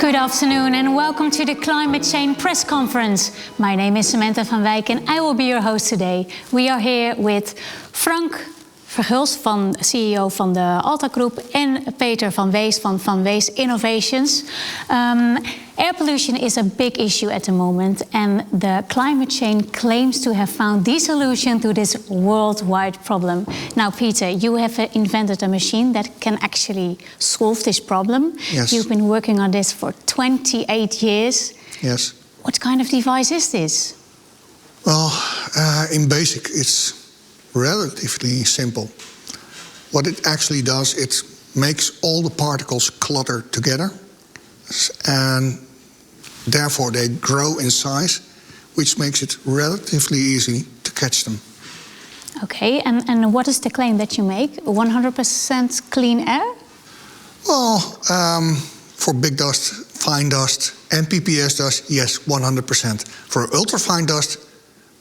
Good afternoon and welcome to the Climate Change Press Conference. My name is Samantha van Wijk and I will be your host today. We are here with Frank Verhulst, CEO van de Alta Group, en Peter van Wees van Wees Innovations. Air pollution is a big issue at the moment, and the climate change claims to have found the solution to this worldwide problem. Now, Peter, you have invented a machine that can actually solve this problem. Yes. You've been working on this for 28 years. Yes. What kind of device is this? Well, in basic, it's relatively simple. What it actually does, it makes all the particles clutter together, and therefore they grow in size, which makes it relatively easy to catch them. Okay, and what is the claim that you make? 100% clean air? Well, for big dust, fine dust, and PPS dust, yes, 100%. For ultrafine dust,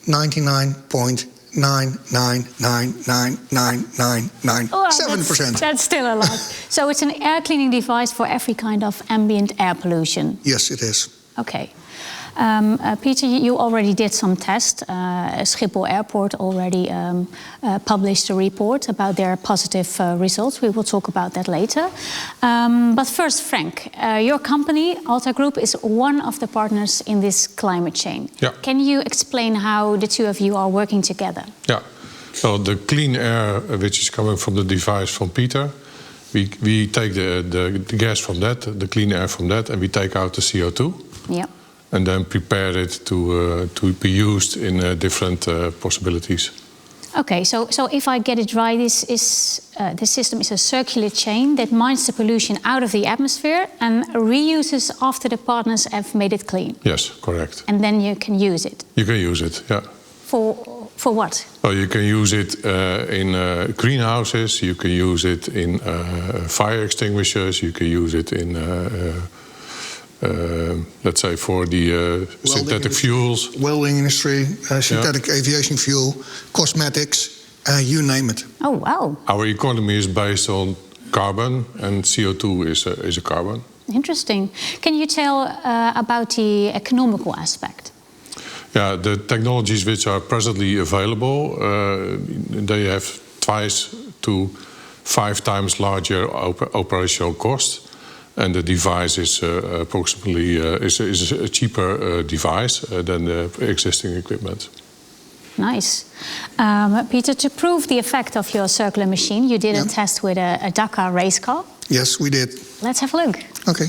99.999999997%. That's still a lot. So it's an air cleaning device for every kind of ambient air pollution. Yes, it is. Okay. Peter, you already did some tests. Schiphol Airport already published a report about their positive results. We will talk about that later. But first, Frank, your company, Alta Group, is one of the partners in this climate change. Yeah. Can you explain how the two of you are working together? Yeah. So the clean air, which is coming from the device from Peter, we take the gas from that, the clean air from that, and we take out the CO2. Yeah. And then prepare it to be used in different possibilities. Okay, so if I get it right, this system is a circular chain that mines the pollution out of the atmosphere and reuses after the partners have made it clean. Yes, correct. And then you can use it. You can use it, yeah. For what? Well, you can use it in greenhouses. You can use it in fire extinguishers. You can use it in let's say for the synthetic fuels. Welding industry, synthetic aviation fuel, cosmetics, you name it. Oh, wow. Our economy is based on carbon, and CO2 is a carbon. Interesting. Can you tell about the economical aspect? Yeah, the technologies which are presently available, they have 2 to 5 times larger operational cost. And the device is approximately is a cheaper device than the existing equipment. Nice. Peter, to prove the effect of your circular machine, you did a test with a Dakar race car. Yes, we did. Let's have a look. Okay.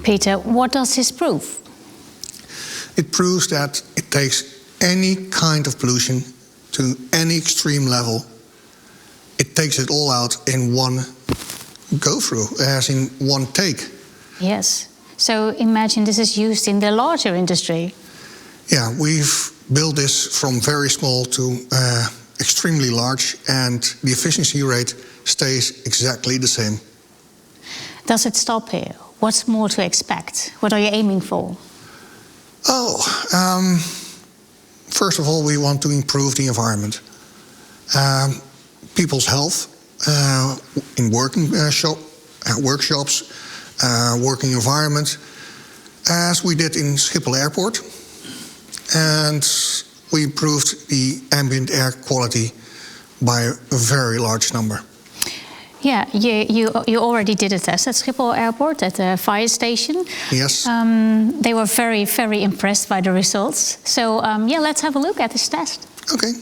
Peter, what does this prove? It proves that it takes any kind of pollution to any extreme level. It takes it all out in one go-through, as in one take. Yes. So imagine this is used in the larger industry. Yeah, we've built this from very small to extremely large, and the efficiency rate stays exactly the same. Does it stop here? what's more to expect? What are you aiming for? First of all, we want to improve the environment. People's health in workshops, working environment, as we did in Schiphol Airport. And we improved the ambient air quality by a very large number. Yeah, you already did a test at Schiphol Airport, at the fire station. Yes. They were very, very impressed by the results. So, yeah, let's have a look at this test. Okay.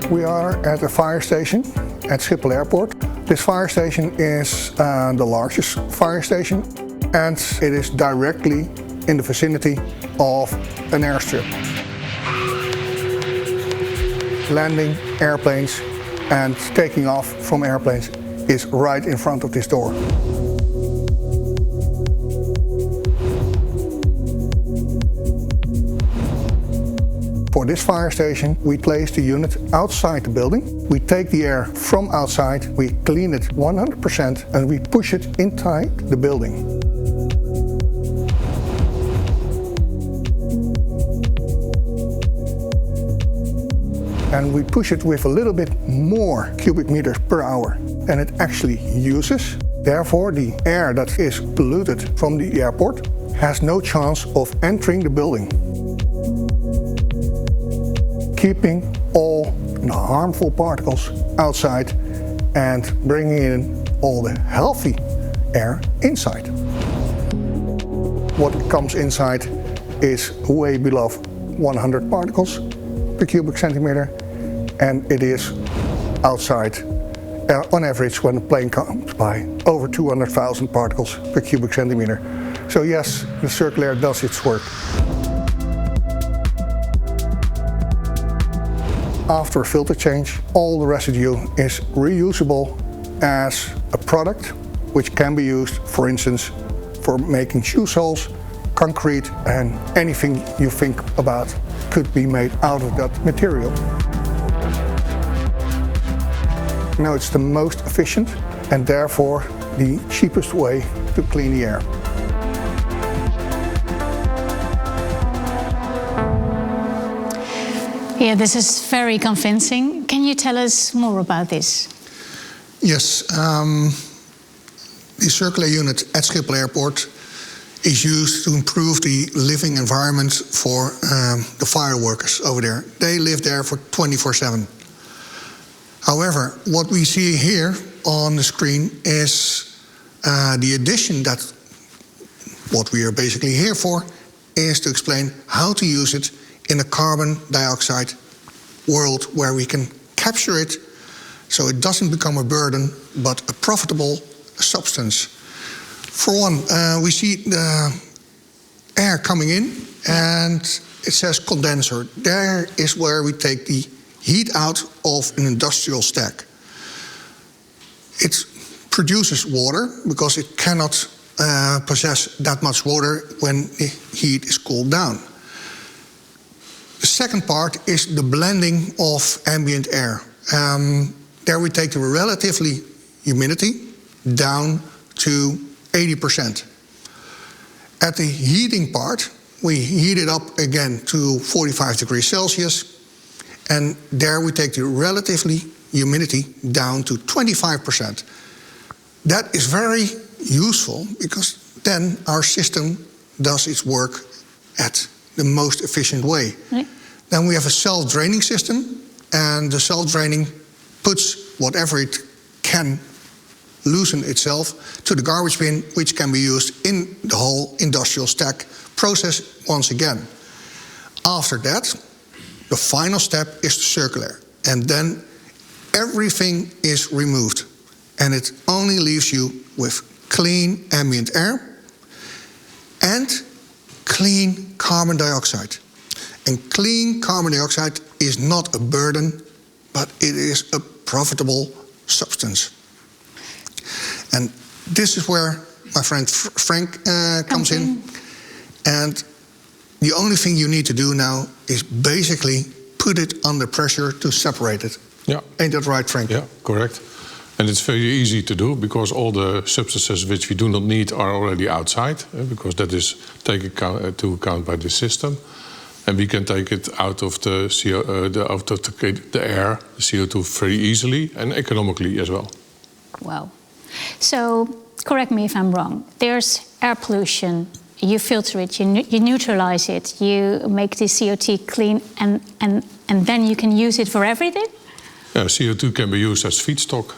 We are at a fire station at Schiphol Airport. This fire station is the largest fire station, and it is directly in the vicinity of an airstrip. Landing airplanes and taking off from airplanes is right in front of this door. For this fire station, we place the unit outside the building. We take the air from outside, we clean it 100%, and we push it inside the building. And we push it with a little bit more cubic meters per hour than it actually uses. Therefore, the air that is polluted from the airport has no chance of entering the building, keeping all the harmful particles outside and bringing in all the healthy air inside. What comes inside is way below 100 particles per cubic centimeter, and it is outside on average when a plane comes by over 200,000 particles per cubic centimeter. So yes, the Cirqulair does its work. After a filter change, all the residue is reusable as a product which can be used, for instance, for making shoe soles, concrete, and anything you think about could be made out of that material. Now it's the most efficient and therefore the cheapest way to clean the air. Yeah, this is very convincing. Can you tell us more about this? Yes, the Cirqulair unit at Schiphol Airport is used to improve the living environment for the fire workers over there. They live there for 24/7. However, what we see here on the screen is the addition that what we are basically here for is to explain how to use it in a carbon dioxide world where we can capture it so it doesn't become a burden but a profitable substance. For one, we see the air coming in and it says condenser. There is where we take the heat out of an industrial stack. It produces water because it cannot possess that much water when the heat is cooled down. The second part is the blending of ambient air. There we take the relatively humidity down to 80%. At the heating part, we heat it up again to 45 degrees Celsius, and there we take the relatively humidity down to 25%. That is very useful because then our system does its work at the most efficient way. Right. Then we have a self-draining system, and the self-draining puts whatever it can loosen itself to the garbage bin, which can be used in the whole industrial stack process once again. After that, the final step is the Cirqulair, and then everything is removed, and it only leaves you with clean ambient air and clean carbon dioxide. And clean carbon dioxide is not a burden, but it is a profitable substance. And this is where my friend Frank comes in. And the only thing you need to do now is basically put it under pressure to separate it. Yeah. Ain't that right, Frank? Yeah, correct. And it's very easy to do because all the substances which we do not need are already outside, because that is taken into account by the system. And we can take it out of the air, the CO2, very easily and economically as well. Wow. So, correct me if I'm wrong. There's air pollution. You filter it, you neutralize it, you make the CO2 clean, and then you can use it for everything? Yeah, CO2 can be used as feedstock.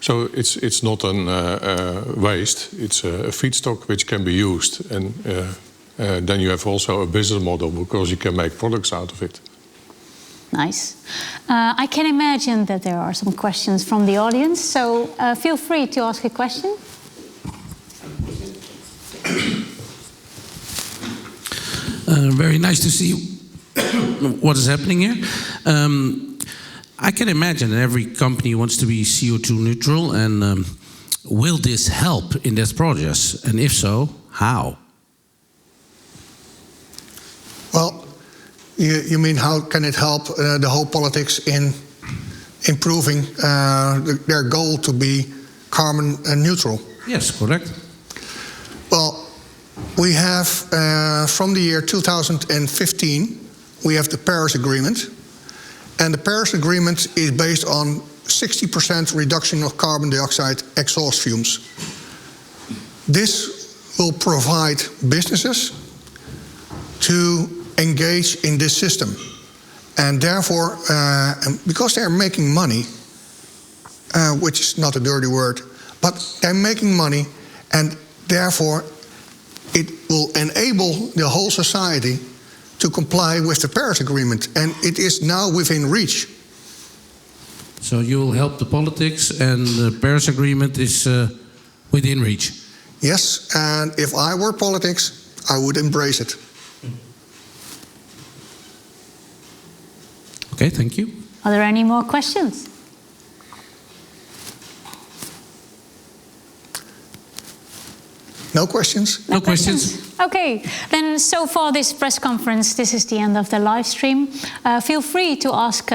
So it's not a waste, it's a feedstock which can be used. And then you have also a business model because you can make products out of it. Nice. I can imagine that there are some questions from the audience, so feel free to ask a question. Very nice to see what is happening here. I can imagine that every company wants to be CO2 neutral, and will this help in this process? And if so, how? Well, you mean how can it help the whole politics in improving their goal to be carbon neutral? Yes, correct. Well, we have, from the year 2015, we have the Paris Agreement. And the Paris Agreement is based on 60% reduction of carbon dioxide exhaust fumes. This will provide businesses to engage in this system. And therefore, because they're making money, which is not a dirty word, but they're making money, and therefore it will enable the whole society to comply with the Paris Agreement, and it is now within reach. So you will help the politics, and the Paris Agreement is within reach? Yes, and if I were politics, I would embrace it. Okay, thank you. Are there any more questions? No questions? No questions. Okay, then so far this press conference, this is the end of the live stream. Feel free to ask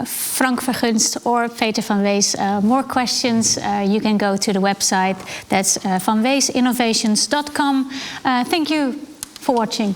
Frank Vergunst or Peter van Wees more questions. You can go to the website, that's vanweesinnovations.com. Thank you for watching.